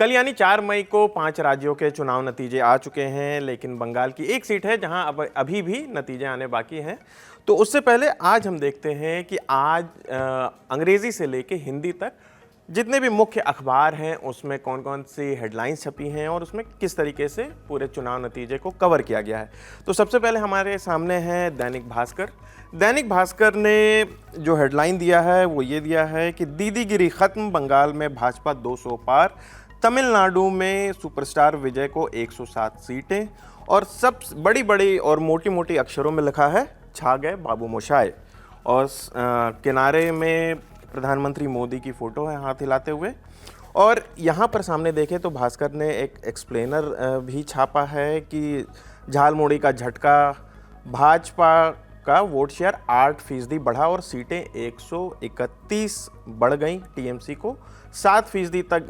कल यानी 4 मई को 5 राज्यों के चुनाव नतीजे आ चुके हैं, लेकिन बंगाल की एक सीट है जहां अब अभी भी नतीजे आने बाकी हैं। तो उससे पहले आज हम देखते हैं कि आज अंग्रेज़ी से लेके हिंदी तक जितने भी मुख्य अखबार हैं उसमें कौन कौन सी हेडलाइंस छपी हैं और उसमें किस तरीके से पूरे चुनाव नतीजे को कवर किया गया है। तो सबसे पहले हमारे सामने है दैनिक भास्कर। दैनिक भास्कर ने जो हेडलाइन दिया है वो ये दिया है कि दीदीगिरी खत्म, बंगाल में भाजपा 200 पार, तमिलनाडु में सुपरस्टार विजय को 107 सीटें, और सब बड़ी बड़ी और मोटी मोटी अक्षरों में लिखा है छा गए बाबू मोशाय। और किनारे में प्रधानमंत्री मोदी की फ़ोटो है हाथ हिलाते हुए। और यहाँ पर सामने देखें तो भास्कर ने एक एक्सप्लेनर भी छापा है कि झालमुड़ी का झटका, भाजपा का वोट शेयर 8% बढ़ा और सीटें 131 बढ़ गई टीएमसी को 7% तक।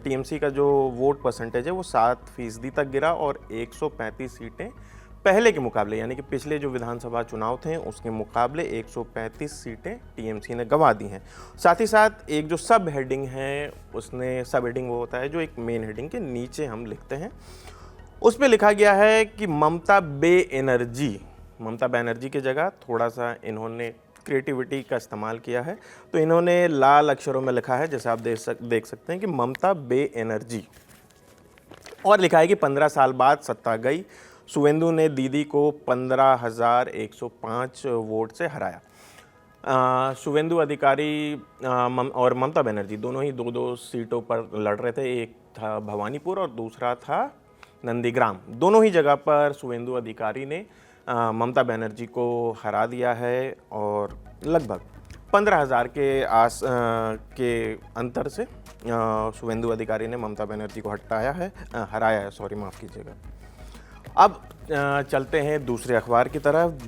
टीएमसी का जो वोट परसेंटेज है वो 7% तक गिरा और 135 सीटें पहले के मुकाबले, यानी कि पिछले जो विधानसभा चुनाव थे उसके मुकाबले 135 सीटें टीएमसी ने गंवा दी हैं। साथ ही साथ एक जो सब हेडिंग है, उसने सब हेडिंग वो होता है जो एक मेन हेडिंग के नीचे हम लिखते हैं, उस पर लिखा गया है कि ममता ममता बनर्जी की जगह थोड़ा सा इन्होंने क्रिएटिविटी का इस्तेमाल किया है। तो इन्होंने लाल अक्षरों में लिखा है, जैसे आप देख सकते हैं कि ममता बेनर्जी, और लिखा है कि 15 साल बाद सत्ता गई, शुवेंदु ने दीदी को 15,105 वोट से हराया। शुवेंदु अधिकारी और ममता बनर्जी दोनों ही 2-2 सीटों पर लड़ रहे थे। एक था भवानीपुर और दूसरा था नंदीग्राम। दोनों ही जगह पर शुवेंदु अधिकारी ने ममता बनर्जी को हरा दिया है और लगभग 15,000 के अंतर से शुवेंदु अधिकारी ने ममता बनर्जी को हराया है, माफ़ कीजिएगा। अब चलते हैं दूसरे अखबार की तरफ।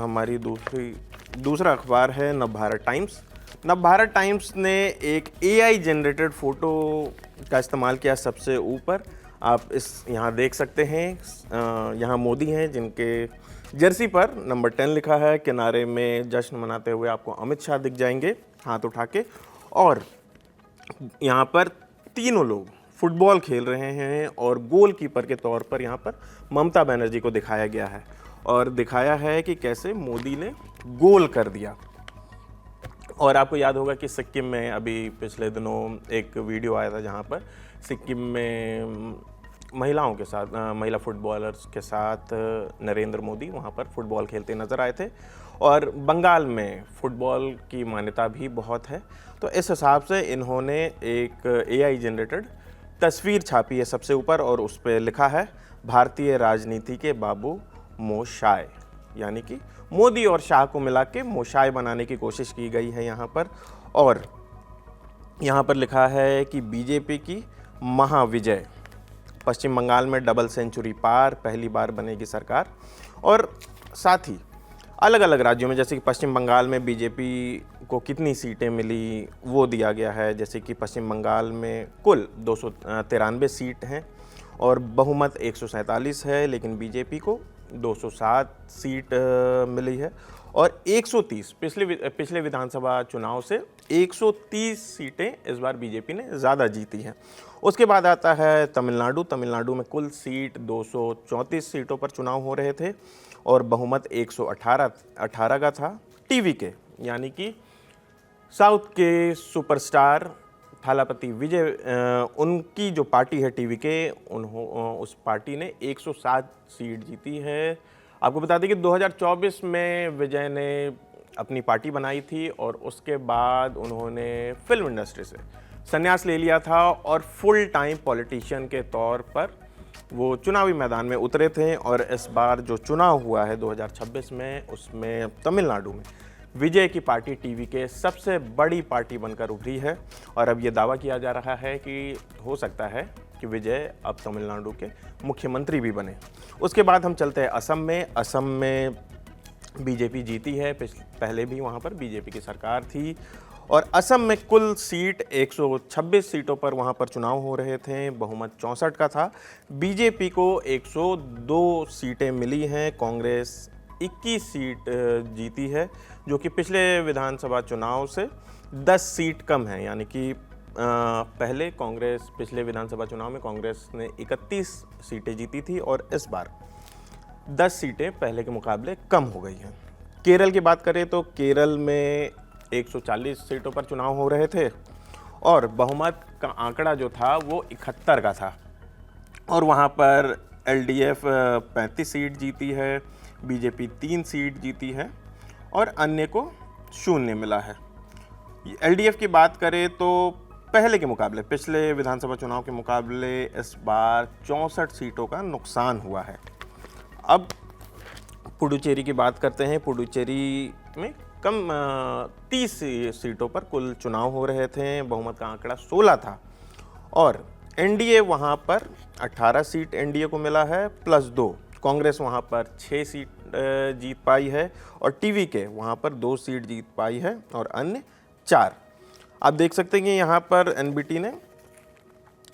हमारी दूसरा अखबार है नवभारत टाइम्स। नवभारत टाइम्स ने एक एआई जनरेटेड फ़ोटो का इस्तेमाल किया सबसे ऊपर। आप यहाँ देख सकते हैं, यहाँ मोदी हैं जिनके जर्सी पर नंबर 10 लिखा है। किनारे में जश्न मनाते हुए आपको अमित शाह दिख जाएंगे हाथ उठा के, और यहाँ पर तीनों लोग फुटबॉल खेल रहे हैं और गोलकीपर के तौर पर यहाँ पर ममता बनर्जी को दिखाया गया है और दिखाया है कि कैसे मोदी ने गोल कर दिया। और आपको याद होगा कि सिक्किम में अभी पिछले दिनों एक वीडियो आया था जहाँ पर सिक्किम में महिलाओं के साथ, महिला फुटबॉलर्स के साथ नरेंद्र मोदी वहाँ पर फुटबॉल खेलते नज़र आए थे। और बंगाल में फ़ुटबॉल की मान्यता भी बहुत है, तो इस हिसाब से इन्होंने एक एआई जनरेटेड तस्वीर छापी है सबसे ऊपर और उस पर लिखा है भारतीय राजनीति के बाबू मोशाय, यानी कि मोदी और शाह को मिला के मोशाय बनाने की कोशिश की गई है यहाँ पर। और यहाँ पर लिखा है कि बीजेपी की महाविजय, पश्चिम बंगाल में डबल सेंचुरी पार, पहली बार बनेगी सरकार। और साथ ही अलग अलग राज्यों में, जैसे कि पश्चिम बंगाल में बीजेपी को कितनी सीटें मिली वो दिया गया है। जैसे कि पश्चिम बंगाल में कुल 293 सीट हैं और बहुमत 147 है, लेकिन बीजेपी को 207 सीट मिली है और 130 पिछले विधानसभा चुनाव से 130 सीटें इस बार बीजेपी ने ज़्यादा जीती हैं। उसके बाद आता है तमिलनाडु में कुल सीट 234 सीटों पर चुनाव हो रहे थे और बहुमत 118 का था। टीवीके यानी कि साउथ के सुपरस्टार थालापति विजय, उनकी जो पार्टी है टीवीके, उस पार्टी ने 107 सीट जीती है। आपको बता दें कि 2024 में विजय ने अपनी पार्टी बनाई थी और उसके बाद उन्होंने फिल्म इंडस्ट्री से संन्यास ले लिया था और फुल टाइम पॉलिटिशियन के तौर पर वो चुनावी मैदान में उतरे थे। और इस बार जो चुनाव हुआ है 2026 में, उसमें तमिलनाडु में विजय की पार्टी टीवीके सबसे बड़ी पार्टी बनकर उभरी है और अब ये दावा किया जा रहा है कि हो सकता है कि विजय अब तमिलनाडु के मुख्यमंत्री भी बने। उसके बाद हम चलते हैं असम में बीजेपी जीती है, पहले भी वहाँ पर बीजेपी की सरकार थी और असम में कुल सीट 126 सीटों पर वहाँ पर चुनाव हो रहे थे, बहुमत 64 का था। बीजेपी को 102 सीटें मिली हैं, कांग्रेस 21 सीट जीती है, जो कि पिछले विधानसभा चुनाव से 10 सीट कम है, यानी कि पहले कांग्रेस पिछले विधानसभा चुनाव में कांग्रेस ने 31 सीटें जीती थी और इस बार 10 सीटें पहले के मुकाबले कम हो गई हैं। केरल की बात करें तो केरल में 140 सीटों पर चुनाव हो रहे थे और बहुमत का आंकड़ा जो था वो 71 का था और वहाँ पर एलडीएफ 35 सीट जीती है, बीजेपी 3 सीट जीती है और अन्य को 0 मिला है। एलडीएफ की बात करें तो पहले के मुकाबले, पिछले विधानसभा चुनाव के मुकाबले इस बार 64 सीटों का नुकसान हुआ है। अब पुडुचेरी की बात करते हैं। पुडुचेरी में कम 30 सीटों पर कुल चुनाव हो रहे थे, बहुमत का आंकड़ा 16 था और एनडीए वहाँ पर 18 सीट एनडीए को मिला है +2। कांग्रेस वहाँ पर 6 सीट जीत पाई है और टीवी के वहाँ पर 2 सीट जीत पाई है और अन्य 4। आप देख सकते हैं कि यहाँ पर एनबीटी ने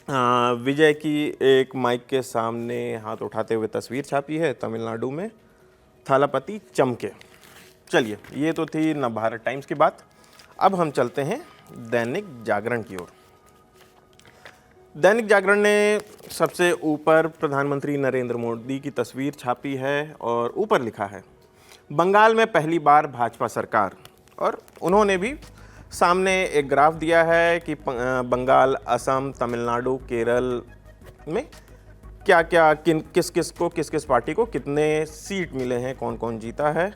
विजय की एक माइक के सामने हाथ उठाते हुए तस्वीर छापी है तमिलनाडु में, थालापति चमके। चलिए, ये तो थी नवभारत टाइम्स की बात। अब हम चलते हैं दैनिक जागरण की ओर। दैनिक जागरण ने सबसे ऊपर प्रधानमंत्री नरेंद्र मोदी की तस्वीर छापी है और ऊपर लिखा है बंगाल में पहली बार भाजपा सरकार, और उन्होंने भी सामने एक ग्राफ दिया है कि बंगाल, असम, तमिलनाडु, केरल में क्या क्या किस किस पार्टी को कितने सीट मिले हैं, कौन कौन जीता है।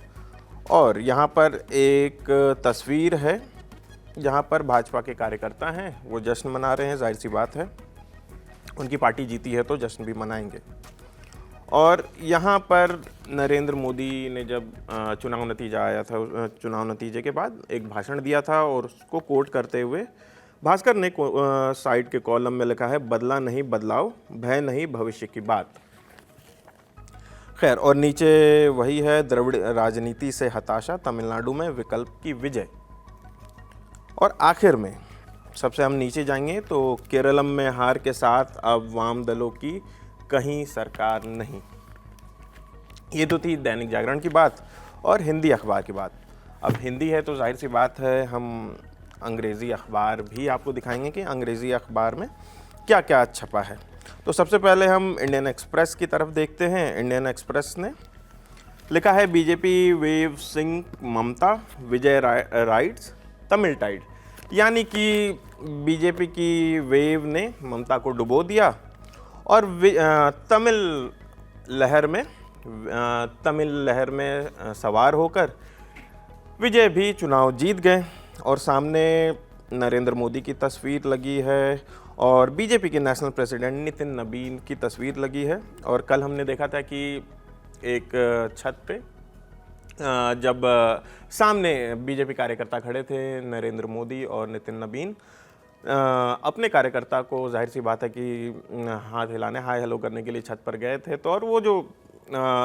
और यहाँ पर एक तस्वीर है जहाँ पर भाजपा के कार्यकर्ता हैं, वो जश्न मना रहे हैं। जाहिर सी बात है, उनकी पार्टी जीती है तो जश्न भी मनाएंगे। और यहाँ पर नरेंद्र मोदी ने जब चुनाव नतीजा आया था, चुनाव नतीजे के बाद एक भाषण दिया था और उसको कोट करते हुए भास्कर ने साइड के कॉलम में लिखा है बदला नहीं बदलाव, भय नहीं भविष्य की बात। खैर, और नीचे वही है द्रविड़ राजनीति से हताशा, तमिलनाडु में विकल्प की विजय। और आखिर में सबसे हम नीचे जाएंगे तो केरलम में हार के साथ अब वाम दलों की कहीं सरकार नहीं। ये तो थी दैनिक जागरण की बात और हिंदी अखबार की बात। अब हिंदी है तो जाहिर सी बात है हम अंग्रेज़ी अखबार भी आपको दिखाएंगे कि अंग्रेज़ी अखबार में क्या क्या छपा है। तो सबसे पहले हम इंडियन एक्सप्रेस की तरफ देखते हैं। इंडियन एक्सप्रेस ने लिखा है बीजेपी वेव सिंह ममता, विजय राइड्स तमिल टाइड, यानी कि बीजेपी की वेव ने ममता को डुबो दिया और तमिल लहर में सवार होकर विजय भी चुनाव जीत गए। और सामने नरेंद्र मोदी की तस्वीर लगी है और बीजेपी के नेशनल प्रेसिडेंट नितिन नबीन की तस्वीर लगी है। और कल हमने देखा था कि एक छत पे जब सामने बीजेपी कार्यकर्ता खड़े थे, नरेंद्र मोदी और नितिन नबीन अपने कार्यकर्ता को जाहिर सी बात है कि हाथ हिलाने, हाय हेलो करने के लिए छत पर गए थे। तो और वो जो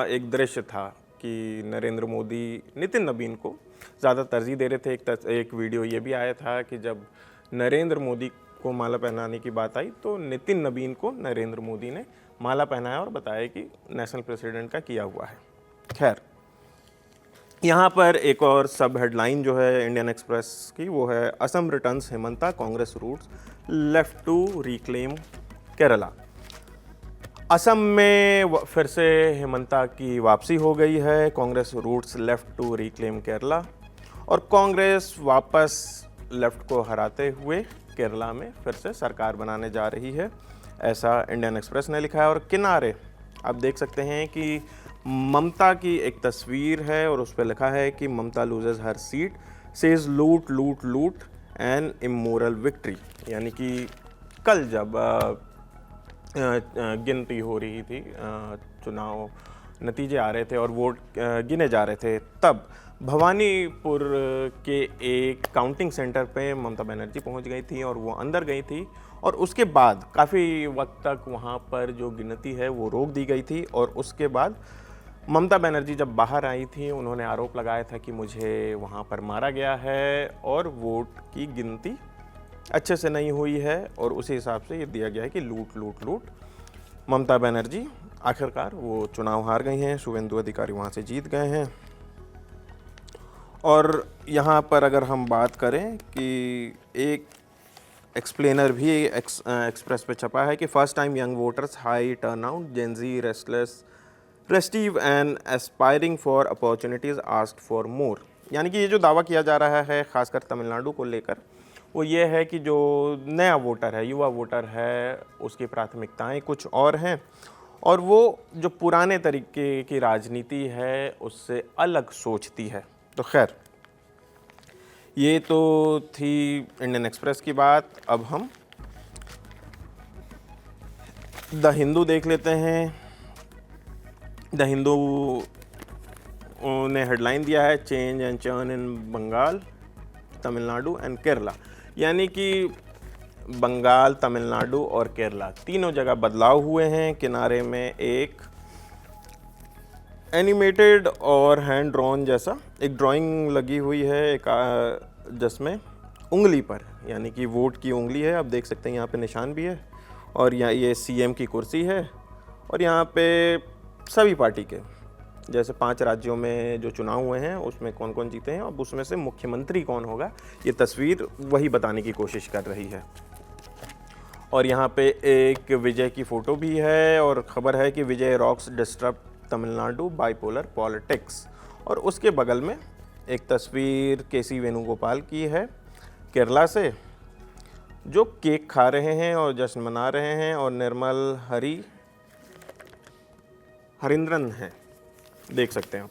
एक दृश्य था कि नरेंद्र मोदी नितिन नबीन को ज़्यादा तरजीह दे रहे थे। एक वीडियो ये भी आया था कि जब नरेंद्र मोदी को माला पहनाने की बात आई तो नितिन नबीन को नरेंद्र मोदी ने माला पहनाया और बताया कि नेशनल प्रेसिडेंट का किया हुआ है। खैर, यहाँ पर एक और सब हेडलाइन जो है इंडियन एक्सप्रेस की वो है Assam returns Himanta, Congress roots left to reclaim Kerala. Assam में फिर से हेमंता की वापसी हो गई है, Congress roots left to reclaim Kerala, और कांग्रेस वापस लेफ्ट को हराते हुए केरला में फिर से सरकार बनाने जा रही है, ऐसा इंडियन एक्सप्रेस ने लिखा है। और किनारे आप देख सकते हैं कि ममता की एक तस्वीर है और उस पर लिखा है कि ममता लूजेज हर सीट, सेज लूट लूट लूट एन इमोरल विक्ट्री, यानी कि कल जब गिनती हो रही थी, चुनाव नतीजे आ रहे थे और वोट गिने जा रहे थे, तब भवानीपुर के एक काउंटिंग सेंटर पे ममता बनर्जी पहुंच गई थी और वो अंदर गई थी और उसके बाद काफ़ी वक्त तक वहाँ पर जो गिनती है वो रोक दी गई थी। और उसके बाद ममता बनर्जी जब बाहर आई थी उन्होंने आरोप लगाया था कि मुझे वहाँ पर मारा गया है और वोट की गिनती अच्छे से नहीं हुई है, और उसी हिसाब से ये दिया गया है कि लूट लूट लूट। ममता बनर्जी आखिरकार वो चुनाव हार गई हैं, शुवेंदु अधिकारी वहाँ से जीत गए हैं। और यहाँ पर अगर हम बात करें कि एक एक्सप्लेनर भी एक्सप्रेस पे छपा है कि first time young voters high turnout Gen Z restless restive and aspiring for opportunities asked for more. यानी कि ये जो दावा किया जा रहा है खासकर तमिलनाडु को लेकर वो ये है कि जो नया वोटर है, युवा वोटर है, उसकी प्राथमिकताएं कुछ और हैं और वो जो पुराने तरीके की राजनीति है उससे अलग सोचती है। तो खैर, ये तो थी इंडियन एक्सप्रेस की बात। अब हम द हिंदू देख लेते हैं। द हिंदू ने हेडलाइन दिया है change and churn in Bengal, Tamil Nadu and Kerala. यानी कि बंगाल, तमिलनाडु और केरला तीनों जगह बदलाव हुए हैं। किनारे में एक एनिमेटेड और हैंड ड्रॉन जैसा एक ड्राइंग लगी हुई है, एक जिसमें उंगली पर, यानी कि वोट की उंगली है, आप देख सकते हैं यहाँ पे निशान भी है। और यहाँ ये सीएम की कुर्सी है और यहाँ पे सभी पार्टी के, जैसे 5 राज्यों में जो चुनाव हुए हैं उसमें कौन कौन जीते हैं और उसमें से मुख्यमंत्री कौन होगा, ये तस्वीर वही बताने की कोशिश कर रही है। और यहाँ पे एक विजय की फ़ोटो भी है और ख़बर है कि Vijay rocks disturb Tamil Nadu bipolar politics. और उसके बगल में एक तस्वीर केसी वेणुगोपाल की है केरला से, जो केक खा रहे हैं और जश्न मना रहे हैं, और निर्मल हरिंद्रन हैं, देख सकते हैं आप।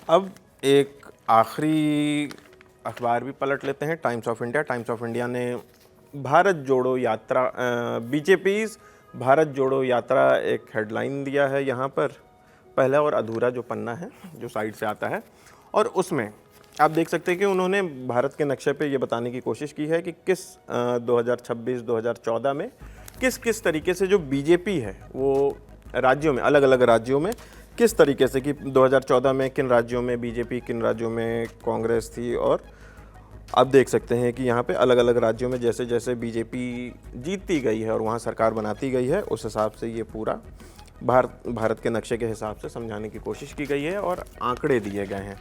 अब एक आखिरी अखबार भी पलट लेते हैं, times of India. Times of India ने भारत जोड़ो यात्रा, बीजेपीज़ भारत जोड़ो यात्रा एक हेडलाइन दिया है यहाँ पर। पहला और अधूरा जो पन्ना है जो साइड से आता है, और उसमें आप देख सकते हैं कि उन्होंने भारत के नक्शे पे ये बताने की कोशिश की है कि किस 2026-2014 में किस किस तरीके से जो बीजेपी है वो राज्यों में, अलग अलग राज्यों में किस तरीके से, कि 2014 में किन राज्यों में बीजेपी, किन राज्यों में कांग्रेस थी। और आप देख सकते हैं कि यहाँ पे अलग अलग राज्यों में जैसे जैसे बीजेपी जीतती गई है और वहाँ सरकार बनाती गई है, उस हिसाब से ये पूरा भारत के नक्शे के हिसाब से समझाने की कोशिश की गई है और आंकड़े दिए गए हैं।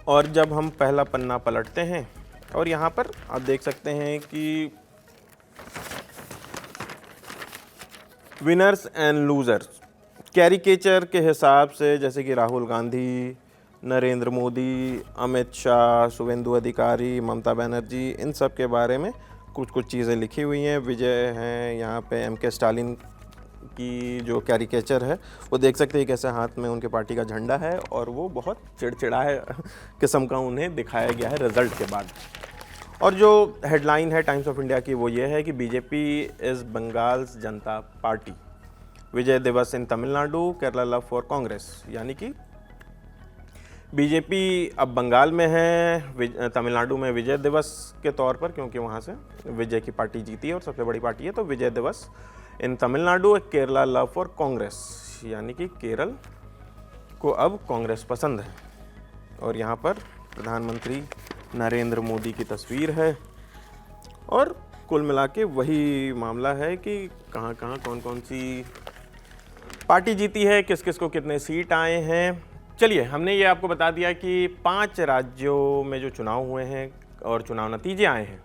और जब हम पहला पन्ना पलटते हैं और यहाँ पर आप देख सकते हैं कि विनर्स एंड लूज़र्स कैरिकेचर के हिसाब से, जैसे कि राहुल गांधी, नरेंद्र मोदी, अमित शाह, शुवेंदु अधिकारी, ममता बनर्जी, इन सब के बारे में कुछ कुछ चीज़ें लिखी हुई हैं। विजय हैं यहाँ पे एम के स्टालिन की जो कैरिकेचर है वो देख सकते हैं कैसे हाथ में उनके पार्टी का झंडा है और वो बहुत चिड़चिड़ा है किस्म का उन्हें दिखाया गया है रिजल्ट के बाद। और जो हेडलाइन है टाइम्स ऑफ इंडिया की वो ये है कि BJP is Bengal's Janata party, विजय दिवस इन तमिलनाडु, केरला लव फॉर कांग्रेस। यानी कि बीजेपी अब बंगाल में है, तमिलनाडु में विजय दिवस के तौर पर, क्योंकि वहाँ से विजय की पार्टी जीती है और सबसे बड़ी पार्टी है, तो विजय दिवस इन तमिलनाडु, केरला लव फॉर कांग्रेस, यानी कि केरल को अब कांग्रेस पसंद है। और यहाँ पर प्रधानमंत्री नरेंद्र मोदी की तस्वीर है और कुल मिला के वही मामला है कि कहाँ कहाँ कौन कौन सी पार्टी जीती है, किस किस को कितने सीट आए हैं। चलिए, हमने ये आपको बता दिया कि 5 राज्यों में जो चुनाव हुए हैं और चुनाव नतीजे आए हैं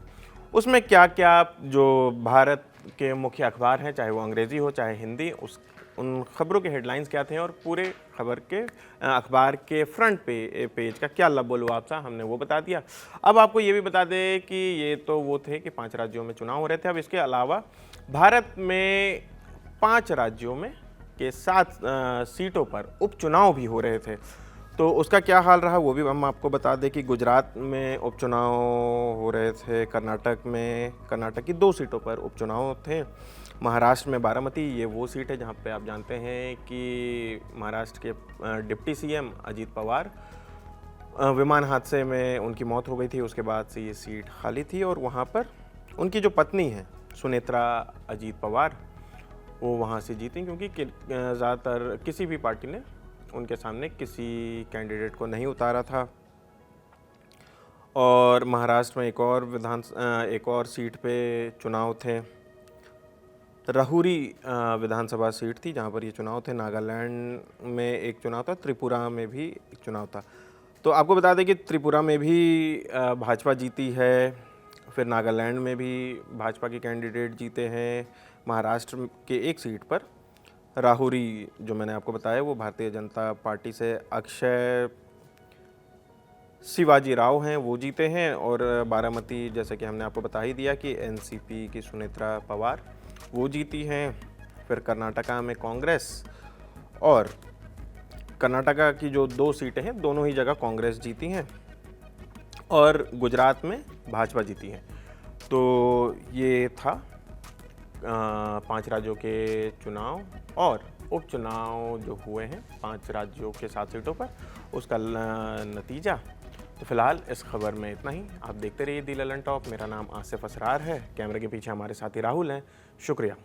उसमें क्या क्या जो भारत के मुख्य अखबार हैं, चाहे वो अंग्रेज़ी हो चाहे हिंदी, उन खबरों के हेडलाइंस क्या थे और पूरे खबर के अखबार के फ्रंट पेज का क्या लबो-लुआब था, हमने वो बता दिया। अब आपको ये भी बता दें कि ये तो वो थे कि 5 राज्यों में चुनाव हो रहे थे। अब इसके अलावा भारत में 5 राज्यों में के 7 सीटों पर उपचुनाव भी हो रहे थे, तो उसका क्या हाल रहा वो भी हम आपको बता दें कि गुजरात में उपचुनाव हो रहे थे, कर्नाटक की 2 सीटों पर उपचुनाव थे, महाराष्ट्र में बारामती, ये वो सीट है जहाँ पे आप जानते हैं कि महाराष्ट्र के डिप्टी सीएम अजीत पवार विमान हादसे में उनकी मौत हो गई थी, उसके बाद से ये सीट खाली थी और वहाँ पर उनकी जो पत्नी है सुनेत्रा अजीत पवार, वो वहाँ से जीती, क्योंकि ज़्यादातर किसी भी पार्टी ने उनके सामने किसी कैंडिडेट को नहीं उतारा था। और महाराष्ट्र में एक और सीट पे चुनाव थे, राहुरी विधानसभा सीट थी जहाँ पर ये चुनाव थे। नागालैंड में एक चुनाव था, त्रिपुरा में भी एक चुनाव था। तो आपको बता दें कि त्रिपुरा में भी भाजपा जीती है, फिर नागालैंड में भी भाजपा के कैंडिडेट जीते हैं, महाराष्ट्र के एक सीट पर राहुरी जो मैंने आपको बताया वो भारतीय जनता पार्टी से अक्षय शिवाजी राव हैं वो जीते हैं, और बारामती जैसे कि हमने आपको बता ही दिया कि एनसीपी की सुनेत्रा पवार वो जीती हैं। फिर कर्नाटका में कांग्रेस, और कर्नाटका की जो 2 सीटें हैं दोनों ही जगह कांग्रेस जीती हैं, और गुजरात में भाजपा जीती हैं। तो ये था 5 राज्यों के चुनाव और उपचुनाव जो हुए हैं 5 राज्यों के 7 सीटों पर, उसका नतीजा। तो फिलहाल इस खबर में इतना ही। आप देखते रहिए दी ललन टॉप। मेरा नाम आसिफ असरार है, कैमरे के पीछे हमारे साथी राहुल हैं। शुक्रिया।